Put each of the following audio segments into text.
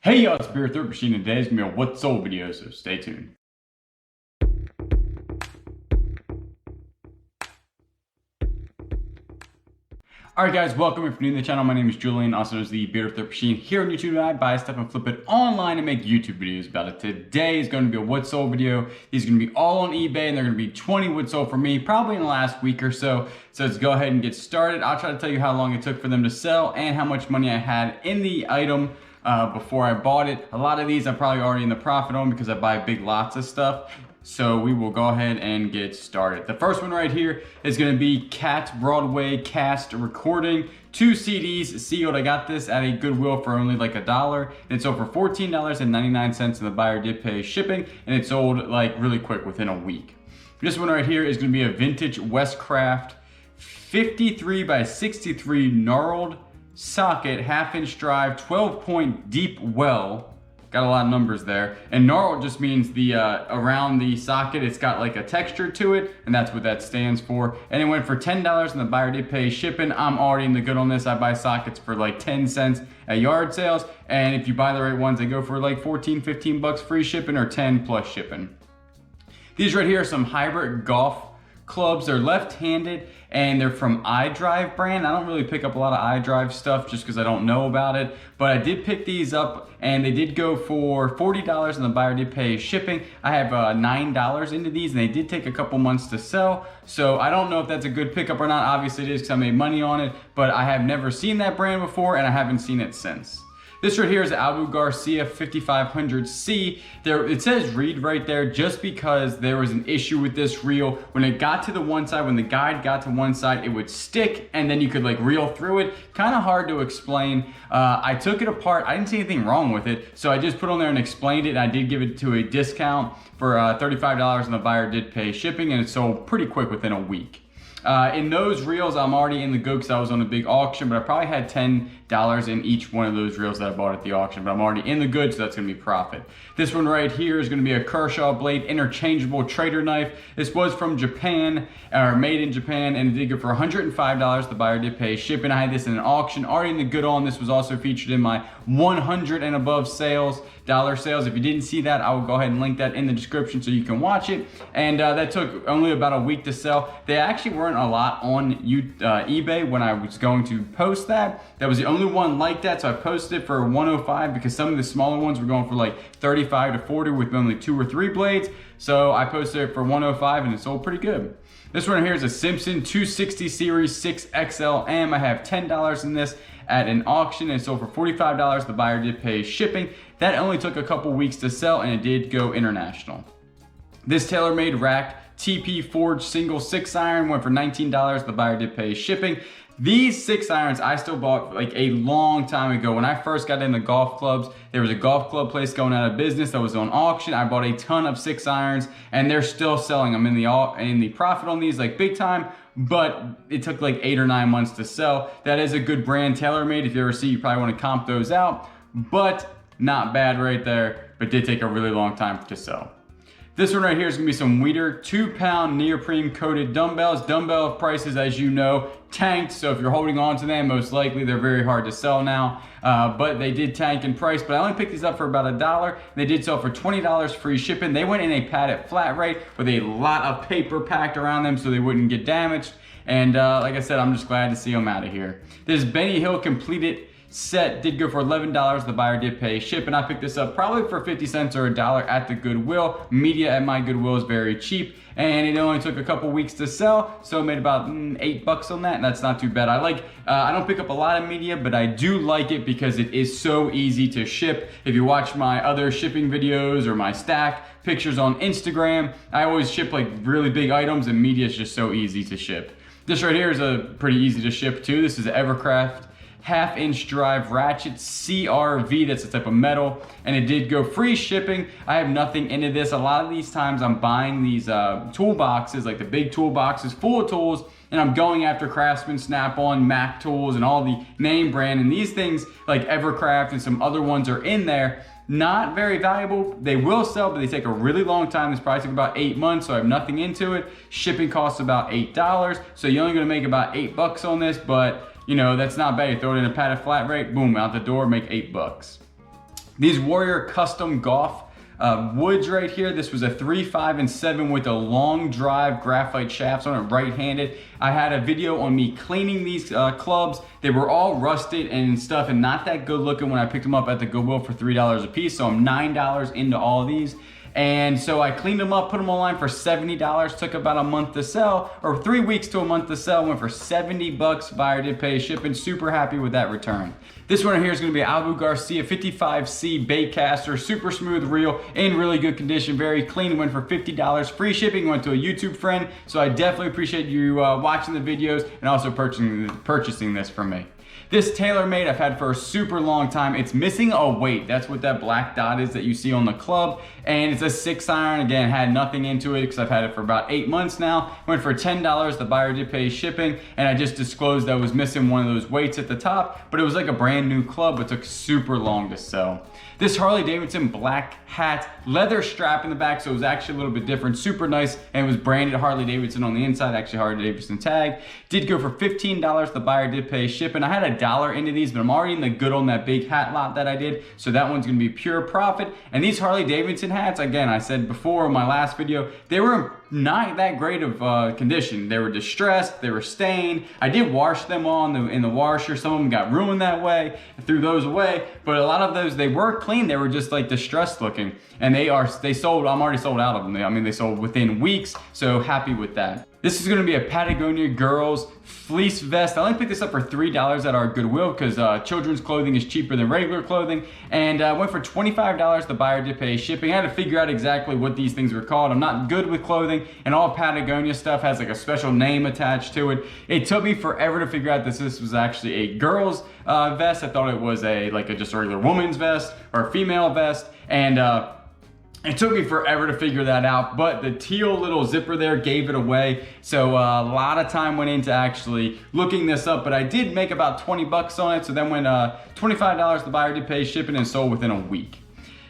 Hey y'all, it's Beer Third Machine, and today's gonna be a What's Sold video, so stay tuned. Alright guys, welcome. If you're new to the channel, my name is Julian, also known as the Beer Third Machine. Here on YouTube, I buy stuff and flip it online and make YouTube videos about it. Today is going to be a What's Sold video. These are going to be all on eBay, and they're going to be 20 What's Sold for me, probably in the last week or so. So let's go ahead and get started. I'll try to tell you how long it took for them to sell and how much money I had in the item before I bought it. A lot of these I'm probably already in the profit on because I buy big lots of stuff. So we will go ahead and get started. The first one right here is going to be Cat Broadway Cast Recording. 2 CDs sealed. I got this at a Goodwill for only like $1. And it sold for $14.99, and the buyer did pay shipping, and it sold like really quick within a week. This one right here is going to be a vintage Westcraft 53 by 63 knurled socket, 1/2-inch drive, 12-point deep well. Got a lot of numbers there. And knurled just means the around the socket, it's got like a texture to it, and that's what that stands for. And it went for $10, and the buyer did pay shipping. I'm already in the good on this. I buy sockets for like 10 cents at yard sales, and if you buy the right ones, they go for like 14, 15 bucks free shipping, or 10 plus shipping. These right here are some hybrid golf clubs. They're left-handed, and they're from iDrive brand. I don't really pick up a lot of iDrive stuff just because I don't know about it, but I did pick these up, and they did go for $40, and the buyer did pay shipping. I have $9 into these, and they did take a couple months to sell, so I don't know if that's a good pickup or not. Obviously it is because I made money on it, but I have never seen that brand before, and I haven't seen it since. This right here is Abu Garcia 5500C. It says reed right there just because there was an issue with this reel. When it got to the one side, when the guide got to one side, it would stick, and then you could like reel through it. Kind of hard to explain. I took it apart. I didn't see anything wrong with it, so I just put on there and explained it. I did give it to a discount for $35, and the buyer did pay shipping, and it sold pretty quick within a week. In those reels, I'm already in the good because I was on a big auction, but I probably had $10 in each one of those reels that I bought at the auction, but I'm already in the good, so that's going to be profit. This one right here is going to be a Kershaw Blade interchangeable trader knife. This was from Japan, or made in Japan, and it did go for $105. The buyer did pay shipping. I had this in an auction, already in the good on. This was also featured in my 100 and above dollar sales. If you didn't see that, I will go ahead and link that in the description so you can watch it. And that took only about a week to sell. They actually weren't a lot on eBay when I was going to post that. That was the only one like that, so I posted it for $105 because some of the smaller ones were going for like 35 to 40 with only 2 or 3 blades. So I posted it for $105, and it sold pretty good. This one here is a Simpson 260 Series 6XLM. I have $10 in this at an auction, and it sold for $45. The buyer did pay shipping. That only took a couple weeks to sell, and it did go international. This TaylorMade rack TP Forge single 6-iron went for $19. The buyer did pay shipping. These 6-irons I still bought like a long time ago. When I first got into golf clubs, there was a golf club place going out of business that was on auction. I bought a ton of 6-irons, and they're still selling. I'm in the profit on these like big time, but it took like 8 or 9 months to sell. That is a good brand, TaylorMade. If you ever see, you probably want to comp those out, but not bad right there, but did take a really long time to sell. This one right here is gonna be some Weider 2-pound neoprene coated dumbbells. Dumbbell prices, as you know, tanked, so if you're holding on to them, most likely they're very hard to sell now, but they did tank in price. But I only picked these up for about $1. They did sell for $20 free shipping. They went in a padded flat rate with a lot of paper packed around them so they wouldn't get damaged. And like I said, I'm just glad to see them out of here. This Benny Hill completed set did go for $11. The buyer did pay ship, and I picked this up probably for 50 cents or $1 at the Goodwill. Media at my Goodwill is very cheap, and it only took a couple weeks to sell, so I made about $8 on that, and that's not too bad. I don't pick up a lot of media, but I do like it because it is so easy to ship. If you watch my other shipping videos or my stack pictures on Instagram, I always ship like really big items, and media is just so easy to ship. This right here is a pretty easy to ship too. This is Evercraft 1/2-inch drive ratchet CRV. That's the type of metal, and it did go free shipping. I have nothing into this. A lot of these times I'm buying these toolboxes, like the big toolboxes full of tools, and I'm going after Craftsman, Snap-on, Mac Tools, and all the name brand, and these things like Evercraft and some other ones are in there. Not very valuable. They will sell, but they take a really long time. This probably took about 8 months, so I have nothing into it. Shipping costs about $8, so you're only gonna make about $8 on this, but you know, that's not bad. You throw it in a padded flat rate, boom, out the door, make $8. These Warrior Custom Golf woods right here. This was a 3, 5, and 7 with a long drive graphite shafts on it, right-handed. I had a video on me cleaning these clubs. They were all rusted and stuff and not that good looking when I picked them up at the Goodwill for $3 a piece. So I'm $9 into all of these. And so I cleaned them up, put them online for $70, took about a month to sell, or 3 weeks to a month to sell, went for 70 bucks, buyer did pay shipping, super happy with that return. This one right here is gonna be Abu Garcia 55C Baitcaster, super smooth reel, in really good condition, very clean, went for $50, free shipping, went to a YouTube friend, so I definitely appreciate you watching the videos and also purchasing this from me. This TaylorMade I've had for a super long time. It's missing a weight. That's what that black dot is that you see on the club. And it's a 6-iron. Again, had nothing into it because I've had it for about 8 months now. Went for $10. The buyer did pay shipping. And I just disclosed I was missing one of those weights at the top. But it was like a brand new club. It took super long to sell. This Harley Davidson black hat, leather strap in the back, so it was actually a little bit different. Super nice, and it was branded Harley Davidson on the inside, actually Harley Davidson tag. Did go for $15. The buyer did pay shipping. I had $1 into these, but I'm already in the good on that big hat lot that I did, so that one's gonna be pure profit. And these Harley Davidson hats, again, I said before in my last video, they were not that great of condition. They were distressed, they were stained. I did wash them all in the washer. Some of them got ruined that way. I threw those away, but a lot of those, they were clean. They were just like distressed looking. And they sold, I'm already sold out of them. I mean, they sold within weeks, so happy with that. This is gonna be a Patagonia Girls fleece vest. I only picked this up for $3 at our Goodwill because children's clothing is cheaper than regular clothing. And went for $25. The buyer did pay shipping. I had to figure out exactly what these things were called. I'm not good with clothing, and all Patagonia stuff has like a special name attached to it. It took me forever to figure out this was actually a girl's vest. I thought it was just a regular woman's vest or a female vest. And it took me forever to figure that out, but the teal little zipper there gave it away. So a lot of time went into actually looking this up, but I did make about 20 bucks on it. So then when $25, the buyer did pay shipping and sold within a week.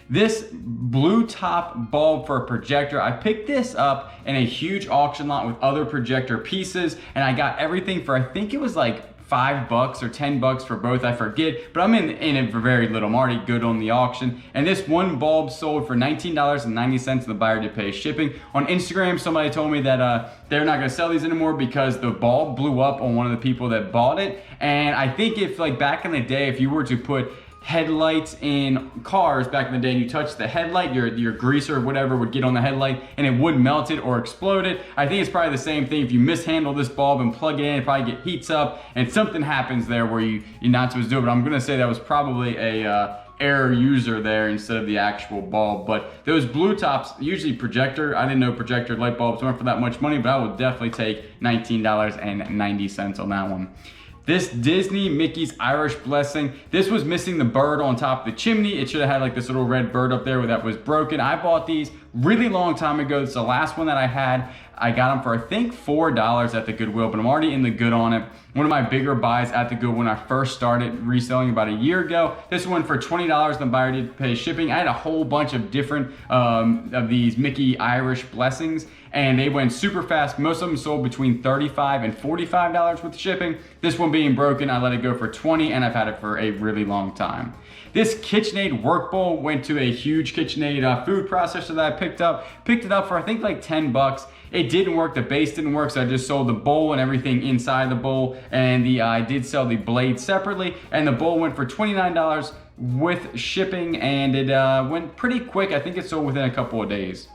This blue top bulb for a projector, I picked this up in a huge auction lot with other projector pieces, and I got everything for, I think it was like $5 or $10 for both, I forget, but I'm in it for very little. I'm already good on the auction. And this one bulb sold for $19.90 and the buyer did pay shipping. On Instagram, somebody told me that they're not gonna sell these anymore because the bulb blew up on one of the people that bought it. And I think if like back in the day, if you were to put headlights in cars back in the day and you touch the headlight, your grease or whatever would get on the headlight and it would melt it or explode it. I think it's probably the same thing. If you mishandle this bulb and plug it in, it probably heats up and something happens there where you're not supposed to do it. But I'm gonna say that was probably a error user there instead of the actual bulb. But those blue tops, usually projector, I didn't know projector light bulbs weren't for that much money, but I would definitely take $19.90 on that one. This Disney Mickey's Irish Blessing, this was missing the bird on top of the chimney. It should have had like this little red bird up there that was broken. I bought these really long time ago. It's the last one that I had. I got them for I think $4 at the Goodwill, but I'm already in the good on it. One of my bigger buys at the Goodwill when I first started reselling about a year ago. This one for $20, the buyer did pay shipping. I had a whole bunch of different of these Mickey Irish Blessings, and they went super fast. Most of them sold between $35 and $45 with shipping. This one being broken, I let it go for $20, and I've had it for a really long time. This KitchenAid work bowl went to a huge KitchenAid food processor that I picked up. Picked it up for I think like 10 bucks. It didn't work, the base didn't work, so I just sold the bowl and everything inside the bowl, and I did sell the blade separately, and the bowl went for $29 with shipping, and it went pretty quick. I think it sold within a couple of days.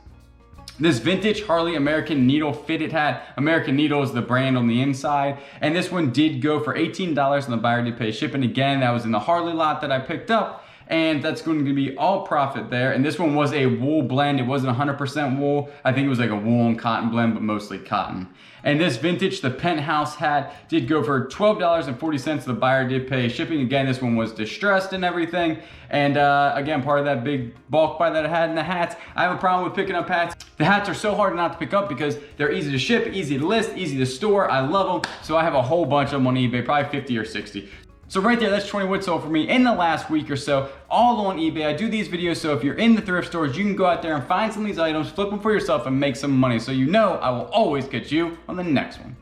This vintage Harley American Needle fitted hat. American Needle is the brand on the inside. And this one did go for $18 and the buyer did pay shipping. Again, that was in the Harley lot that I picked up. And that's going to be all profit there. And this one was a wool blend. It wasn't 100% wool. I think it was like a wool and cotton blend, but mostly cotton. And this vintage, the Penthouse hat, did go for $12.40. The buyer did pay shipping. Again, this one was distressed and everything. And again, part of that big bulk buy that I had in the hats. I have a problem with picking up hats. The hats are so hard not to pick up because they're easy to ship, easy to list, easy to store. I love them. So I have a whole bunch of them on eBay, probably 50 or 60. So right there, that's 20 what sold for me in the last week or so, all on eBay. I do these videos so if you're in the thrift stores, you can go out there and find some of these items, flip them for yourself, and make some money. So you know I will always catch you on the next one.